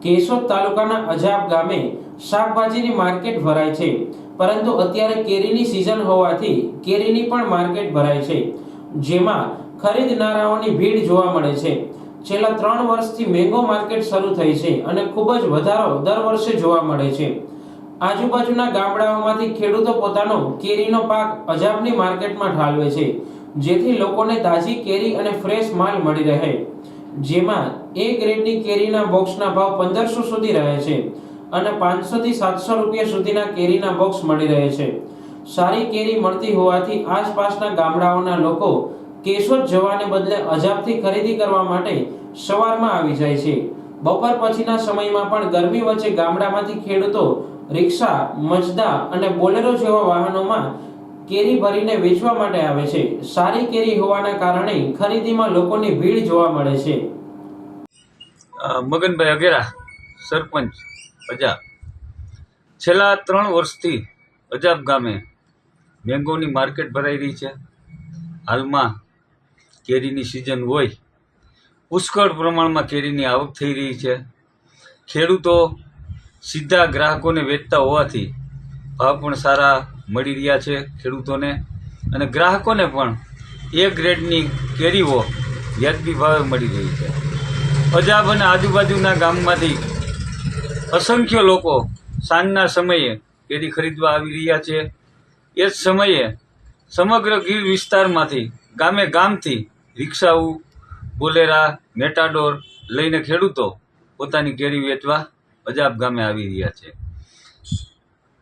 કેશોદ તાલુકાના અજાબ ગામે શાકભાજીની માર્કેટ ભરાય છે, પરંતુ અત્યારે કેરીની સિઝન હોવાથી કેરીની પણ માર્કેટ ભરાય છે, જેમાં ખરીદનારાઓની ભીડ જોવા મળે છે। છેલ્લા 3 વર્ષથી મેંગો માર્કેટ શરૂ થઈ છે અને ખૂબ જ વધારો દર વર્ષે જોવા મળે છે। આજુબાજુના ગામડાઓમાંથી ખેડૂતો પોતાનો કેરીનો પાક અજાબની માર્કેટમાં ઠાલવે છે, જેથી લોકોને તાજી કેરી અને ફ્રેશ માલ મળી રહે। જેમાં એ ગ્રેડની કેરીના બોક્સના ભાવ 1500 સુધી રહે છે અને 500 થી 700 રૂપિયા સુધીના કેરીના બોક્સ મળી રહે છે। સારી કેરી મળતી હોવાથી આસપાસના ગામડાઓના લોકો કેશોદ જવાને બદલે અજાબથી ખરીદી કરવા માટે સવારમાં આવી જાય છે। બપોર પછીના સમયમાં પણ ગરમી વચ્ચે ગામડામાંથી ખેડૂતો રિક્ષા, મજદા અને બોલેરો જેવા વાહનોમાં કેરી ભરીને વેચવા માટે આવે છે। સારી કેરી હોવાના કારણે ખરીદીમાં લોકોની ભીડ જોવા મળે છે। મગનભાઈ અઘેરા, સરપંચ અજાબ। છેલ્લા 3 વર્ષથી અજાબ ગામે મેંગોની માર્કેટ ભરાઈ રહી છે। હાલમાં કેરીની સિઝન હોય, પુષ્કળ પ્રમાણમાં કેરીની આવક થઈ રહી છે। ખેડૂતો સીધા ગ્રાહકોને વેચતા હોવાથી ભાવ પણ સારા મળી રહ્યા છે ખેડૂતોને, અને ગ્રાહકોને પણ એ ગ્રેડની કેરીઓ વ્યાજબી ભાવે મળી રહી છે। અજાબ અને આજુબાજુના ગામમાંથી અસંખ્ય લોકો સાંજના સમયે કેરી ખરીદવા આવી રહ્યા છે। એ જ સમયે સમગ્ર ગીર વિસ્તારમાંથી ગામે ગામથી રિક્ષાઓ, બોલેરા, મેટાડોર લઈને ખેડૂતો પોતાની કેરી વેચવા અજાબ ગામે આવી રહ્યા છે।